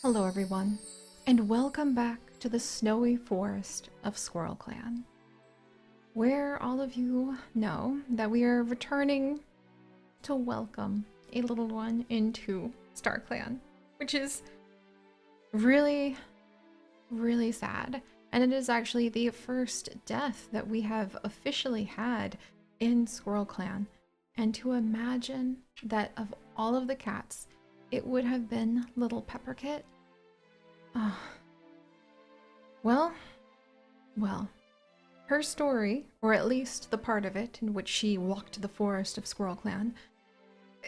Hello everyone, and welcome back to the snowy forest of Squirrel Clan, where all of you know that we are returning to welcome a little one into StarClan, which is really, really sad. And it is actually the first death that we have officially had in Squirrel Clan. And to imagine that of all of the cats, it would have been little Pepperkit. Ah, well, well, her story, or at least the part of it in which she walked the forest of Squirrel Clan,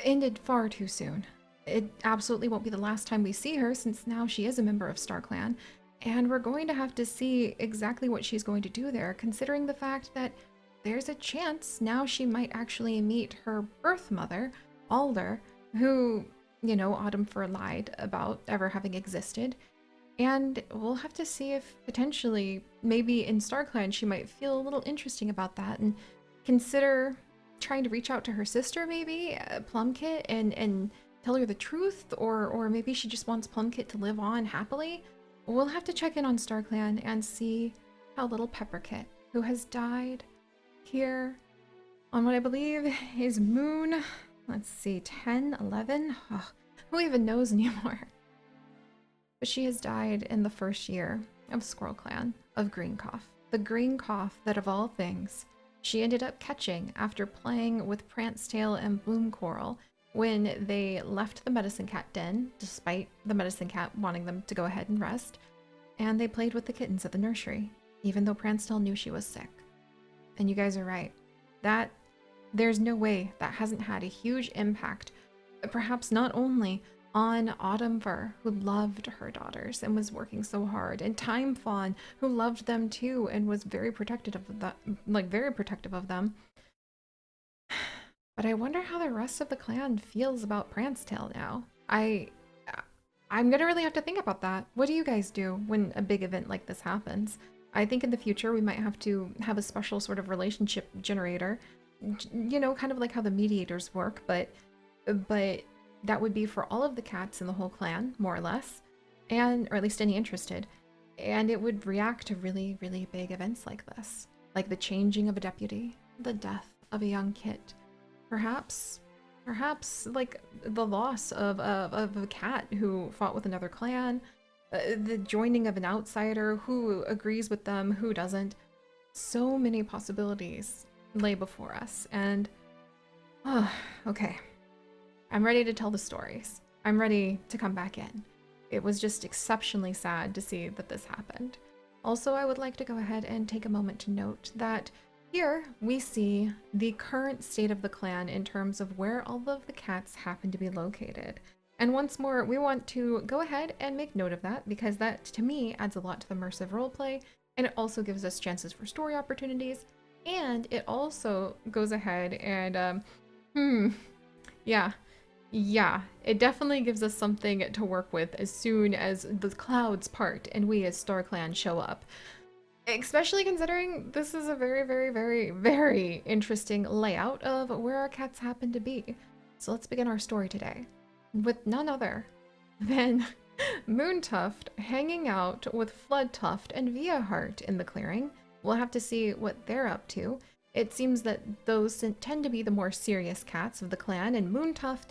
ended far too soon. It absolutely won't be the last time we see her, since now she is a member of StarClan, and we're going to have to see exactly what she's going to do there, considering the fact that there's a chance now she might actually meet her birth mother, Alder, who, Autumn Fur lied about ever having existed. And we'll have to see if potentially, maybe in StarClan, she might feel a little interesting about that and consider trying to reach out to her sister, maybe, Plumkit, and tell her the truth, or maybe she just wants Plumkit to live on happily. We'll have to check in on StarClan and see how little Pepperkit, who has died here on what I believe is Moon, let's see, 10, 11? Oh, who even knows anymore? But she has died in the first year of Squirrel Clan of Green Cough. The green cough that, of all things, she ended up catching after playing with Prancetail and Bloom Coral when they left the Medicine Cat den, despite the Medicine Cat wanting them to go ahead and rest, and they played with the kittens at the nursery, even though Prancetail knew she was sick. And you guys are right. There's no way that hasn't had a huge impact, perhaps not only on Autumn Fur, who loved her daughters and was working so hard, and Time Fawn, who loved them too and was very protective of them. But I wonder how the rest of the clan feels about Prancetail now. I'm gonna really have to think about that. What do you guys do when a big event like this happens? I think in the future we might have to have a special sort of relationship generator, kind of like how the mediators work, but that would be for all of the cats in the whole clan, more or less, or at least any interested. And it would react to really, really big events like this, like the changing of a deputy, the death of a young kit, perhaps like the loss of a cat who fought with another clan, the joining of an outsider, who agrees with them, who doesn't. So many possibilities lay before us, and okay. I'm ready to tell the stories. I'm ready to come back in. It was just exceptionally sad to see that this happened. Also, I would like to go ahead and take a moment to note that here we see the current state of the clan in terms of where all of the cats happen to be located. And once more, we want to go ahead and make note of that, because that, to me, adds a lot to the immersive roleplay, and it also gives us chances for story opportunities, and it also goes ahead and, yeah, it definitely gives us something to work with as soon as the clouds part and we as StarClan show up. Especially considering this is a very, very, very, very interesting layout of where our cats happen to be. So let's begin our story today with none other than Moontuft hanging out with Floodtuft and Viaheart in the clearing. We'll have to see what they're up to. It seems that those tend to be the more serious cats of the clan, and Moontuft,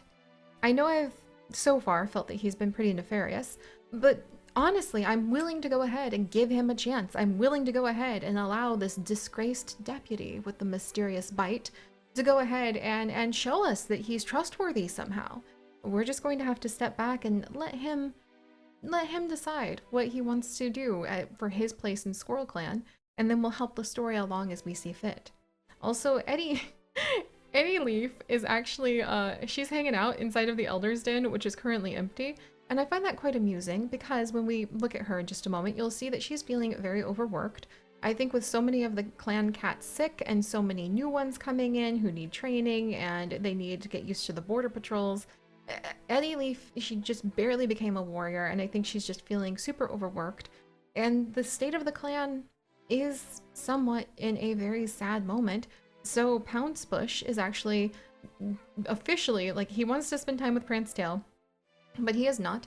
I know I've so far felt that he's been pretty nefarious, but honestly, I'm willing to go ahead and give him a chance. I'm willing to go ahead and allow this disgraced deputy with the mysterious bite to go ahead and show us that he's trustworthy somehow. We're just going to have to step back and let him decide what he wants to do for his place in Squirrel Clan, and then we'll help the story along as we see fit. Also, Eddie Leaf is actually, she's hanging out inside of the Elder's Den, which is currently empty, and I find that quite amusing because when we look at her in just a moment, you'll see that she's feeling very overworked. I think with so many of the clan cats sick and so many new ones coming in who need training and they need to get used to the border patrols, Eddie Leaf, she just barely became a warrior, and I think she's just feeling super overworked, and the state of the clan is somewhat in a very sad moment. So Pouncebush is actually officially, like, he wants to spend time with Prancetail, but he is not.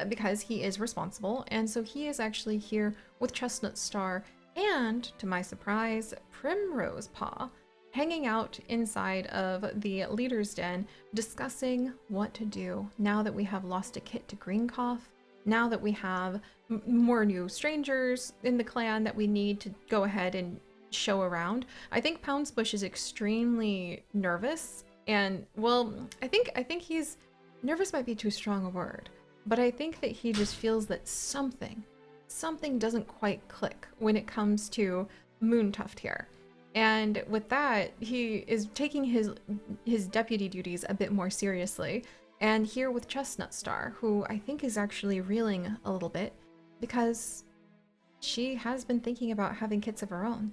because he is responsible, and so he is actually here with Chestnut Star and, to my surprise, Primrose Paw, hanging out inside of the leader's den, discussing what to do now that we have lost a kit to Greencough, now that we have more new strangers in the clan that we need to go ahead and show around. I think Poundsbush is extremely nervous, and well, I think he's nervous might be too strong a word, but I think that he just feels that something doesn't quite click when it comes to Moontuft here. And with that, he is taking his deputy duties a bit more seriously. And here with Chestnut Star, who I think is actually reeling a little bit because she has been thinking about having kits of her own.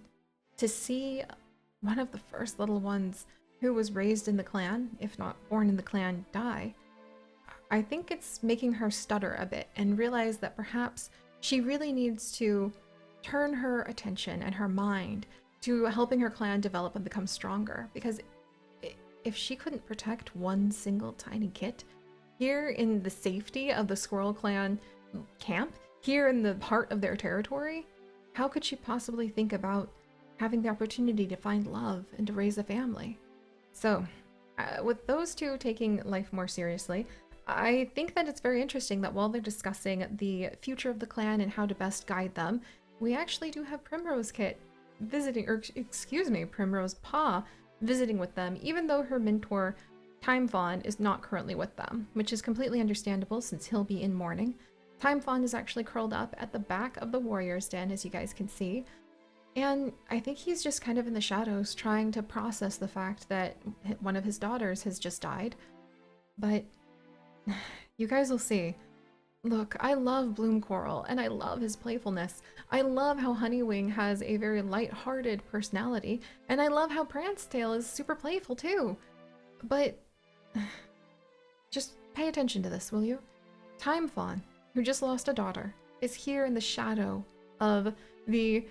To see one of the first little ones who was raised in the clan, if not born in the clan, die, I think it's making her stutter a bit and realize that perhaps she really needs to turn her attention and her mind to helping her clan develop and become stronger. Because if she couldn't protect one single tiny kit here in the safety of the Squirrel Clan camp, here in the heart of their territory, how could she possibly think about having the opportunity to find love and to raise a family? So, with those two taking life more seriously, I think that it's very interesting that while they're discussing the future of the clan and how to best guide them, we actually do have Primrose Kit visiting, or excuse me, Primrose Paw visiting with them, even though her mentor, Time Fawn, is not currently with them, which is completely understandable since he'll be in mourning. Time Fawn is actually curled up at the back of the warrior's den, as you guys can see, and I think he's just kind of in the shadows trying to process the fact that one of his daughters has just died. But you guys will see. Look, I love Bloom Coral, and I love his playfulness. I love how Honeywing has a very light-hearted personality, and I love how Prancetail is super playful too. But just pay attention to this, will you? Time Fawn, who just lost a daughter, is here in the shadow of the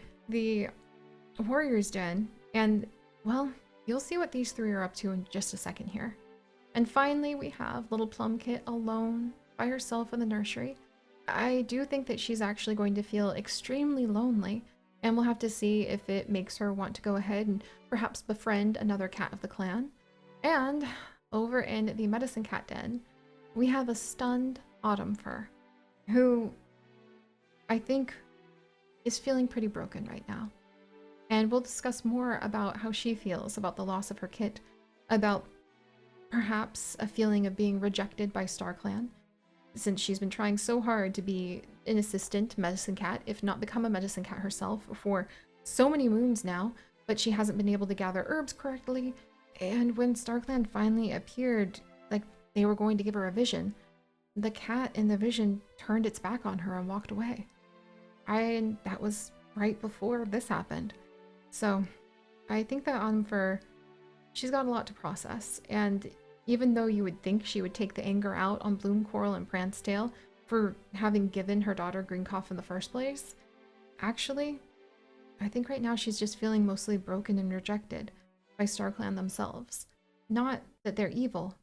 warrior's den, and well, you'll see what these three are up to in just a second here. And finally, we have little Plumkit alone by herself in the nursery. I do think that she's actually going to feel extremely lonely, and we'll have to see if it makes her want to go ahead and perhaps befriend another cat of the clan. And over in the medicine cat den, we have a stunned Autumn Fur, who I think is feeling pretty broken right now. And we'll discuss more about how she feels about the loss of her kit, about perhaps a feeling of being rejected by StarClan, since she's been trying so hard to be an assistant medicine cat, if not become a medicine cat herself, for so many moons now, but she hasn't been able to gather herbs correctly. And when StarClan finally appeared, like they were going to give her a vision, the cat in the vision turned its back on her and walked away. And that was right before this happened. So I think that Anfer, she's got a lot to process, and even though you would think she would take the anger out on Bloom Coral and Prancetail for having given her daughter Greencough in the first place, actually, I think right now she's just feeling mostly broken and rejected by StarClan themselves. Not that they're evil,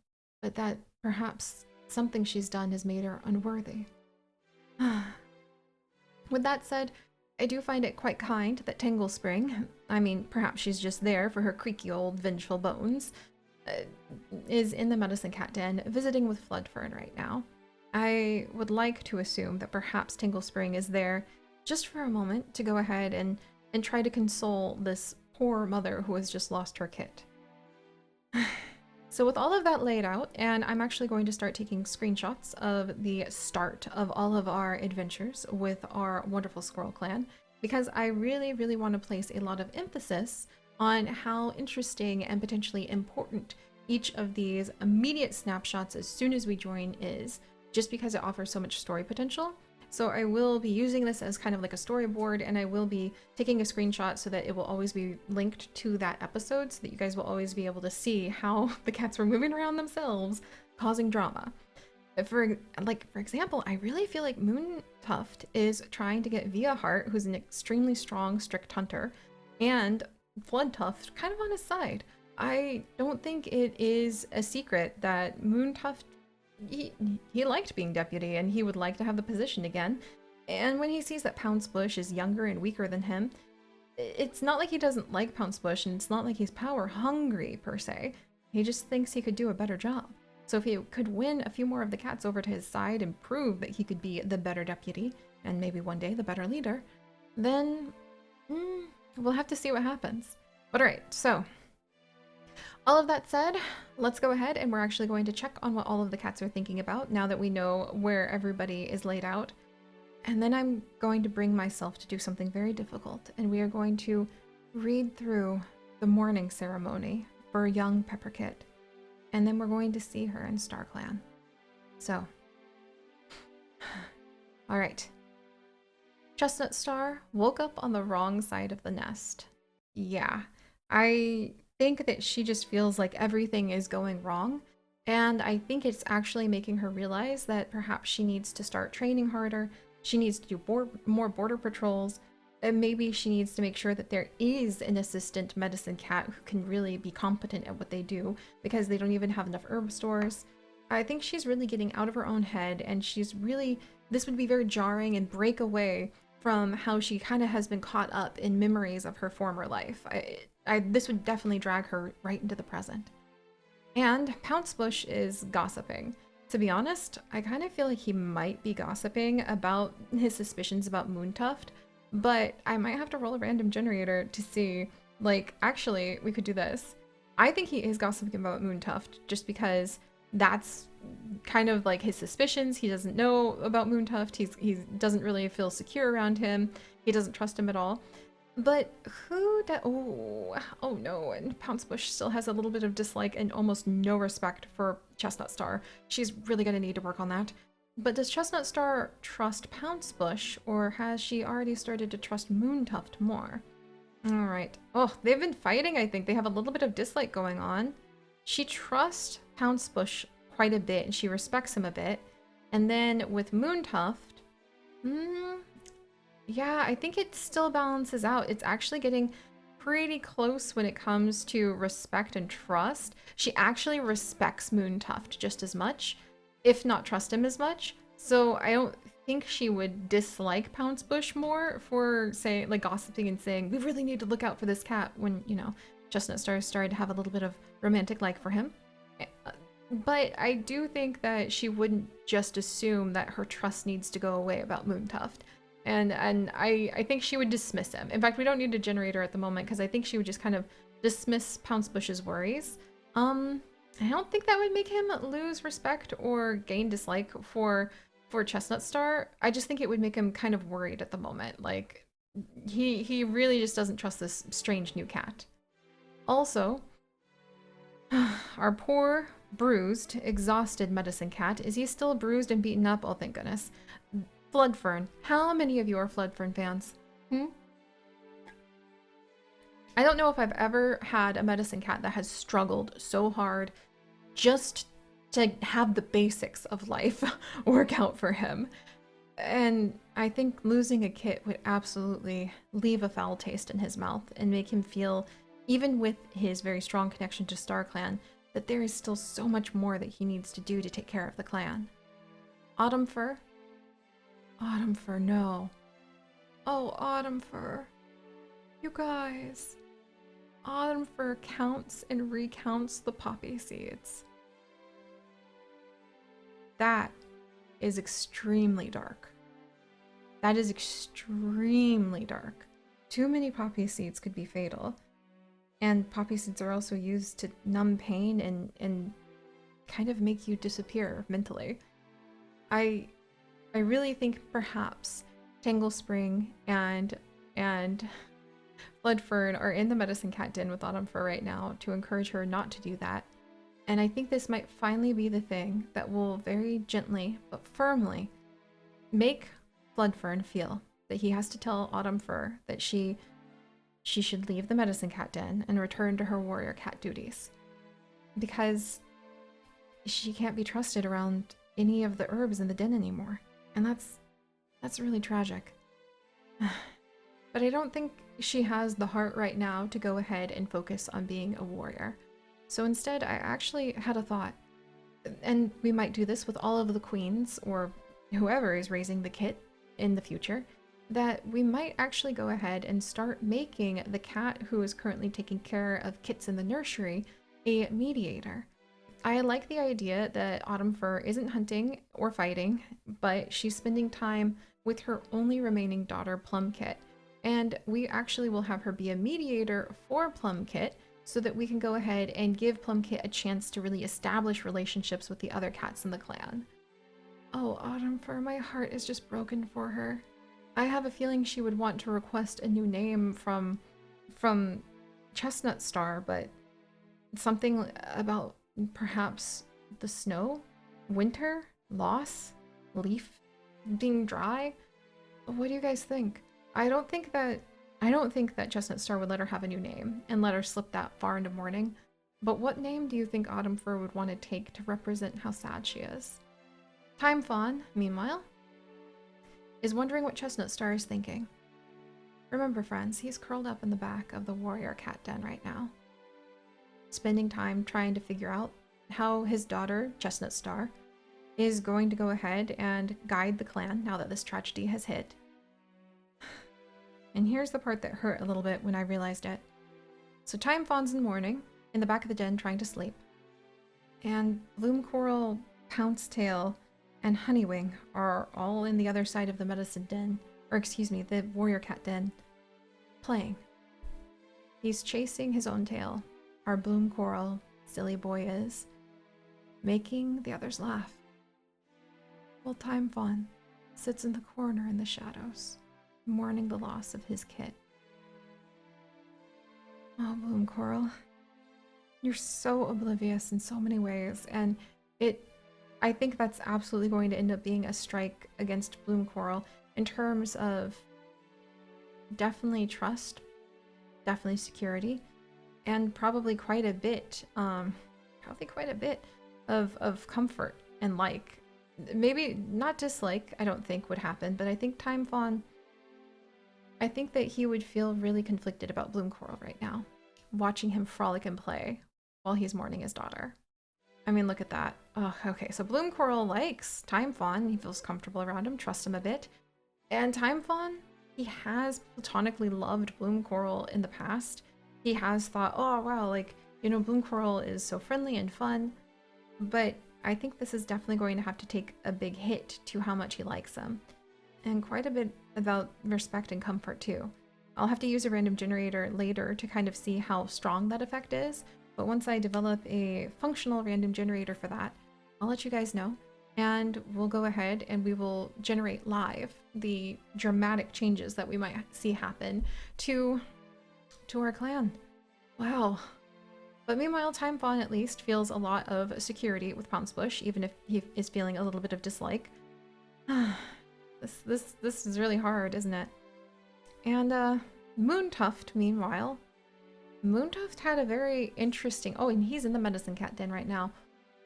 but that perhaps something she's done has made her unworthy. With that said, I do find it quite kind that Tangle Spring, I mean, perhaps she's just there for her creaky old vengeful bones, is in the medicine cat den visiting with Floodfern right now. I would like to assume that perhaps Tangle Spring is there just for a moment to go ahead and try to console this poor mother who has just lost her kit. So with all of that laid out, and I'm actually going to start taking screenshots of the start of all of our adventures with our wonderful Squirrel Clan, because I really, really want to place a lot of emphasis on how interesting and potentially important each of these immediate snapshots as soon as we join is, just because it offers so much story potential. So I will be using this as kind of like a storyboard, and I will be taking a screenshot so that it will always be linked to that episode so that you guys will always be able to see how the cats were moving around themselves, causing drama. For example, I really feel like Moontuft is trying to get Via Heart, who's an extremely strong, strict hunter, and Floodtuft kind of on his side. I don't think it is a secret that Moontuft he liked being deputy, and he would like to have the position again. And when he sees that Pouncebush is younger and weaker than him, it's not like he doesn't like Pouncebush, and it's not like he's power hungry per se. He just thinks he could do a better job. So if he could win a few more of the cats over to his side and prove that he could be the better deputy, and maybe one day the better leader, then we'll have to see what happens. But alright, so all of that said, let's go ahead and we're actually going to check on what all of the cats are thinking about now that we know where everybody is laid out. And then I'm going to bring myself to do something very difficult, and we are going to read through the mourning ceremony for young Pepperkit, and then we're going to see her in StarClan. So, all right. Chestnut Star woke up on the wrong side of the nest. Yeah, I think that she just feels like everything is going wrong, and I think it's actually making her realize that perhaps she needs to start training harder. She needs to do more border patrols, and maybe she needs to make sure that there is an assistant medicine cat who can really be competent at what they do, because they don't even have enough herb stores. I think she's really getting out of her own head, and this would be very jarring and break away from how she kind of has been caught up in memories of her former life. This would definitely drag her right into the present. And Pouncebush is gossiping. To be honest, I kind of feel like he might be gossiping about his suspicions about Moontuft, but I might have to roll a random generator to see, like, actually, we could do this. I think he is gossiping about Moontuft just because that's kind of like his suspicions. He doesn't know about Moontuft. He doesn't really feel secure around him. He doesn't trust him at all. But oh no, and Pouncebush still has a little bit of dislike and almost no respect for Chestnut Star. She's really gonna need to work on that. But does Chestnut Star trust Pouncebush, or has she already started to trust Moontuft more? Alright. Oh, they've been fighting, I think. They have a little bit of dislike going on. She trusts Pouncebush quite a bit, and she respects him a bit. And then with Moontuft, yeah, I think it still balances out. It's actually getting pretty close when it comes to respect and trust. She actually respects Moontuft just as much, if not trust him as much. So I don't think she would dislike Pouncebush more for, say, like gossiping and saying, we really need to look out for this cat when, you know, Chestnut Star started to have a little bit of romantic like for him. But I do think that she wouldn't just assume that her trust needs to go away about Moontuft. And I think she would dismiss him. In fact, we don't need a generator at the moment because I think she would just kind of dismiss Pouncebush's worries. I don't think that would make him lose respect or gain dislike for Chestnut Star. I just think it would make him kind of worried at the moment. Like, he really just doesn't trust this strange new cat. Also, our poor, bruised, exhausted medicine cat. Is he still bruised and beaten up? Oh, thank goodness. Floodfern. How many of you are Floodfern fans? I don't know if I've ever had a medicine cat that has struggled so hard just to have the basics of life work out for him. And I think losing a kit would absolutely leave a foul taste in his mouth and make him feel, even with his very strong connection to StarClan, that there is still so much more that he needs to do to take care of the clan. Autumn Fur? Autumn Fur, no. Oh, Autumn Fur. You guys. Autumn Fur counts and recounts the poppy seeds. That is extremely dark. That is extremely dark. Too many poppy seeds could be fatal. And poppy seeds are also used to numb pain and kind of make you disappear mentally. I really think perhaps Tangle Spring and Floodfern are in the medicine cat den with Autumn Fur right now to encourage her not to do that. And I think this might finally be the thing that will very gently but firmly make Floodfern feel that he has to tell Autumn Fur that she should leave the medicine cat den and return to her warrior cat duties. Because she can't be trusted around any of the herbs in the den anymore. And that's really tragic. But I don't think she has the heart right now to go ahead and focus on being a warrior. So instead, I actually had a thought and we might do this with all of the queens or whoever is raising the kit in the future, that we might actually go ahead and start making the cat who is currently taking care of kits in the nursery a mediator. I like the idea that Autumn Fur isn't hunting or fighting, but she's spending time with her only remaining daughter, Plumkit. And we actually will have her be a mediator for Plumkit so that we can go ahead and give Plumkit a chance to really establish relationships with the other cats in the clan. Oh, Autumn Fur, my heart is just broken for her. I have a feeling she would want to request a new name from Chestnut Star, but something about perhaps the snow, winter, loss, leaf being dry. What do you guys think? I don't think that Chestnut Star would let her have a new name and let her slip that far into mourning. But what name do you think Autumn Fur would want to take to represent how sad she is? Time Fawn, meanwhile, is wondering what Chestnut Star is thinking. Remember, friends, he's curled up in the back of the warrior cat den right now, spending time trying to figure out how his daughter, Chestnut Star, is going to go ahead and guide the clan now that this tragedy has hit. And here's the part that hurt a little bit when I realized it. So Time Fawn's in mourning, in the back of the den trying to sleep. And Bloom Coral, Pounce Tail, and Honeywing are all in the other side of the medicine den, or excuse me, the warrior cat den, playing. He's chasing his own tail. Our Bloom Coral, silly boy is, making the others laugh. While Time Fawn sits in the corner in the shadows, mourning the loss of his kit. Oh, Bloom Coral, you're so oblivious in so many ways, and I think that's absolutely going to end up being a strike against Bloom Coral in terms of definitely trust, definitely security, and probably quite a bit of comfort and like. Maybe not dislike, I don't think would happen, but I think Time Fawn, I think that he would feel really conflicted about Bloom Coral right now, watching him frolic and play while he's mourning his daughter. I mean, look at that. Oh, okay, so Bloom Coral likes Time Fawn. He feels comfortable around him, trusts him a bit. And Time Fawn, he has platonically loved Bloom Coral in the past. He has thought, oh wow, like, you know, Bloom Coral is so friendly and fun. But I think this is definitely going to have to take a big hit to how much he likes him. And quite a bit about respect and comfort too. I'll have to use a random generator later to kind of see how strong that effect is. But once I develop a functional random generator for that, I'll let you guys know. And we'll go ahead and we will generate live the dramatic changes that we might see happen to our clan. Wow. But meanwhile, Time Fawn at least feels a lot of security with Pouncebush, even if he is feeling a little bit of dislike. This is really hard, isn't it? And Moontuft, meanwhile, Moontuft had a very interesting... Oh, and he's in the medicine cat den right now.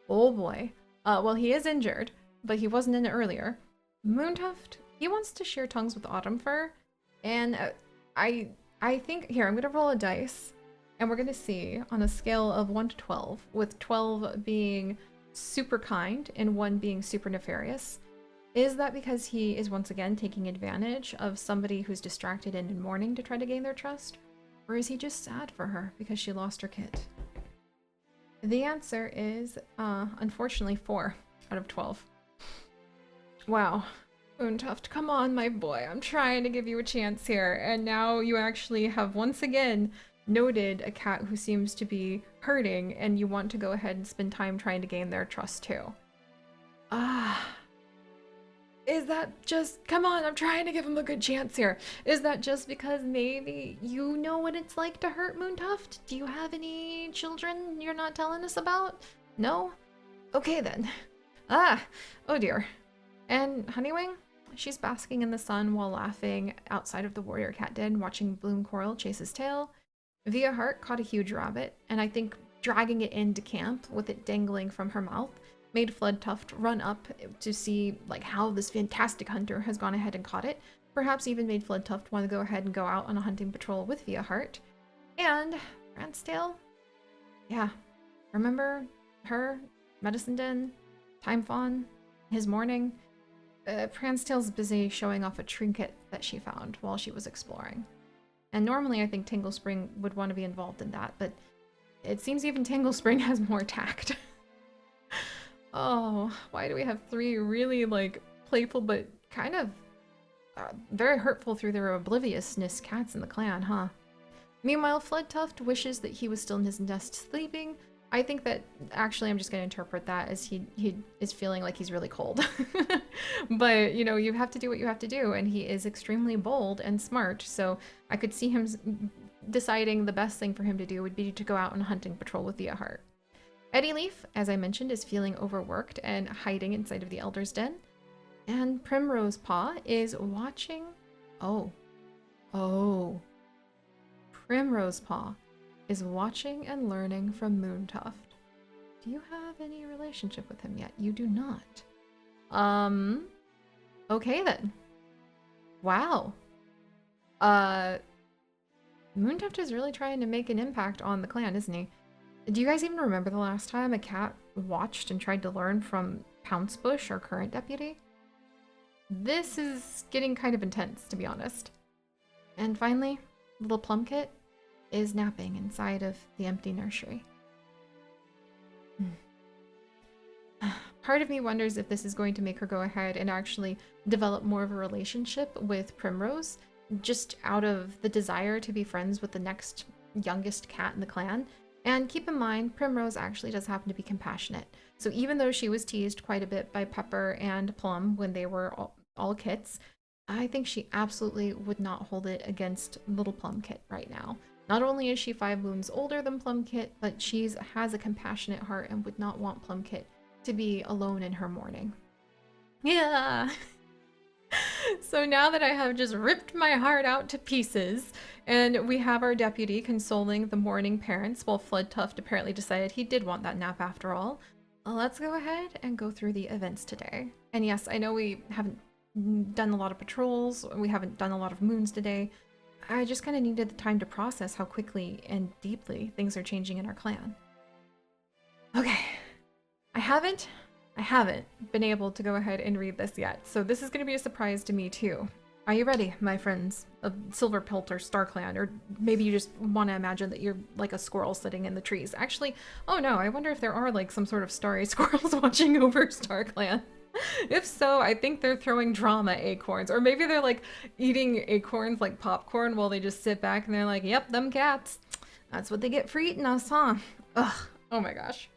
Oh boy. Well, he is injured, but he wasn't in it earlier. Moontuft, he wants to share tongues with Autumn Fur, and I think... Here, I'm going to roll a dice, and we're going to see on a scale of 1 to 12, with 12 being super kind and 1 being super nefarious. Is that because he is once again taking advantage of somebody who's distracted and in mourning to try to gain their trust? Or is he just sad for her because she lost her kit? The answer is, unfortunately, 4 out of 12. Wow. Moontuft, come on, my boy. I'm trying to give you a chance here. And now you actually have once again noted a cat who seems to be hurting, and you want to go ahead and spend time trying to gain their trust too. Is that just... Come on, I'm trying to give him a good chance here. Is that just because maybe you know what it's like to hurt Moontuft? Do you have any children you're not telling us about? No? Okay then. Oh dear. And Honeywing? She's basking in the sun while laughing outside of the warrior cat den, watching Bloom Coral chase his tail. Via Heart caught a huge rabbit, and I think dragging it into camp with it dangling from her mouth made Floodtuft run up to see like how this fantastic hunter has gone ahead and caught it. Perhaps even made Floodtuft want to go ahead and go out on a hunting patrol with Via Heart. And Rancetail? Yeah. Remember her? medicine den, Time Fawn, his Mourning. Pranstail's busy showing off a trinket that she found while she was exploring. And normally I think Tingle Spring would want to be involved in that, but it seems even Tingle Spring has more tact. Oh, why do we have three really, like, playful but kind of very hurtful through their obliviousness cats in the clan, huh? Meanwhile, Floodtuft wishes that he was still in his nest sleeping. I think that actually I'm just going to interpret that as he is feeling like he's really cold. But, you know, you have to do what you have to do, and he is extremely bold and smart, so I could see him deciding the best thing for him to do would be to go out on a hunting patrol with Thea Hart. Eddie Leaf, as I mentioned, is feeling overworked and hiding inside of the Elder's Den. And Primrose Paw is watching... Oh. Primrose Paw is watching and learning from Moontuft. Do you have any relationship with him yet? You do not. Okay then. Wow. Moontuft is really trying to make an impact on the clan, isn't he? Do you guys even remember the last time a cat watched and tried to learn from Pouncebush, our current deputy? This is getting kind of intense, to be honest. And finally, little Plumkit is napping inside of the empty nursery. Part of me wonders if this is going to make her go ahead and actually develop more of a relationship with Primrose, just out of the desire to be friends with the next youngest cat in the clan. And keep in mind, Primrose actually does happen to be compassionate. So even though she was teased quite a bit by Pepper and Plum when they were all kits, I think she absolutely would not hold it against little Plumkit right now. Not only is she 5 moons older than Plumkit, but she has a compassionate heart and would not want Plumkit to be alone in her mourning. Yeah. So now that I have just ripped my heart out to pieces, and we have our deputy consoling the mourning parents while Floodtuft apparently decided he did want that nap after all, let's go ahead and go through the events today. And yes, I know we haven't done a lot of patrols, we haven't done a lot of moons today. I just kind of needed the time to process how quickly and deeply things are changing in our clan. Okay, I haven't been able to go ahead and read this yet, so this is going to be a surprise to me too. Are you ready, my friends of Silver Pilt or StarClan? Or maybe you just want to imagine that you're like a squirrel sitting in the trees. Actually, oh no, I wonder if there are like some sort of starry squirrels watching over StarClan. If so, I think they're throwing drama acorns. Or maybe they're like eating acorns like popcorn while they just sit back and they're like, yep, them cats. That's what they get for eating us, huh? Ugh, oh my gosh.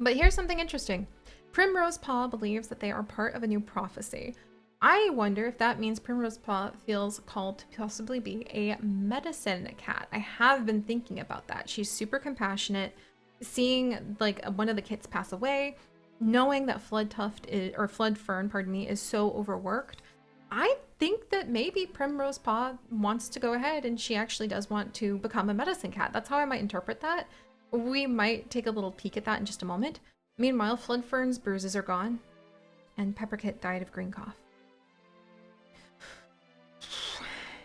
But here's something interesting. Primrose Paw believes that they are part of a new prophecy. I wonder if that means Primrose Paw feels called to possibly be a medicine cat. I have been thinking about that. She's super compassionate. Seeing like one of the kits pass away, knowing that Floodfern, pardon me, is so overworked, I think that maybe Primrose Paw wants to go ahead and she actually does want to become a medicine cat. That's how I might interpret that. We might take a little peek at that in just a moment. Meanwhile, Floodfern's bruises are gone, and Pepperkit died of green cough.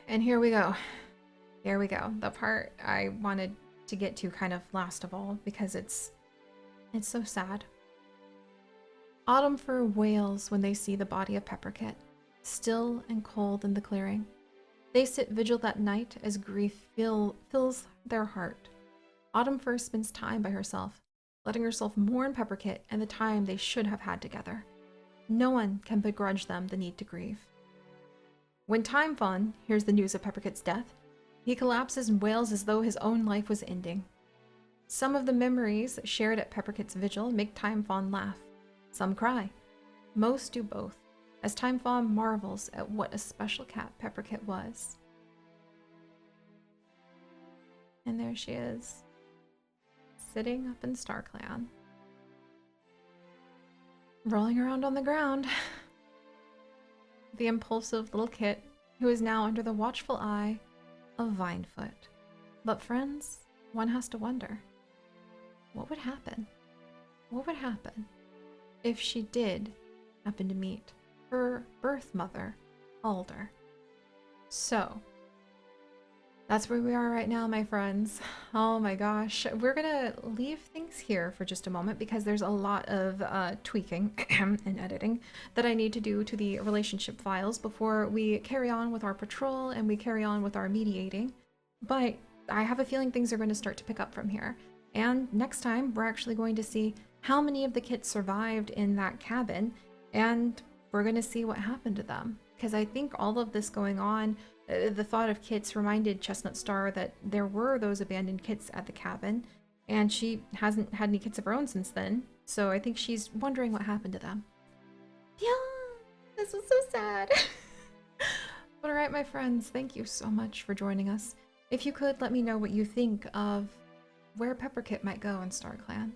And here we go. Here we go. The part I wanted to get to kind of last of all, because it's so sad. Autumn fir wails when they see the body of Pepperkit, still and cold in the clearing. They sit vigil that night as grief fills their heart. Autumn fir spends time by herself, letting herself mourn Pepperkit and the time they should have had together. No one can begrudge them the need to grieve. When Time Fawn hears the news of Pepperkit's death, he collapses and wails as though his own life was ending. Some of the memories shared at Pepperkit's vigil make Time Fawn laugh. Some cry. Most do both, as Time Fawn marvels at what a special cat Pepperkit was. And there she is, sitting up in StarClan, rolling around on the ground. The impulsive little kit who is now under the watchful eye of Vinefoot. But friends, one has to wonder, what would happen? What would happen if she did happen to meet her birth mother, Alder? So, That's where we are right now, my friends. Oh my gosh. We're gonna leave things here for just a moment because there's a lot of tweaking and editing that I need to do to the relationship files before we carry on with our patrol and we carry on with our mediating. But I have a feeling things are going to start to pick up from here. And next time, we're actually going to see how many of the kits survived in that cabin, and we're going to see what happened to them. Because I think all of this going on, the thought of kits reminded Chestnut Star that there were those abandoned kits at the cabin, and she hasn't had any kits of her own since then. So I think she's wondering what happened to them. Yeah, this was so sad. But alright, my friends, thank you so much for joining us. If you could, let me know what you think of where Pepperkit might go in StarClan,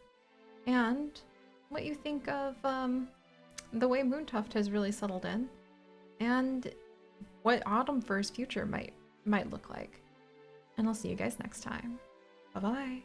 and what you think of the way Moontuft has really settled in, and what Autumnfur's future might look like. And I'll see you guys next time. Bye-bye.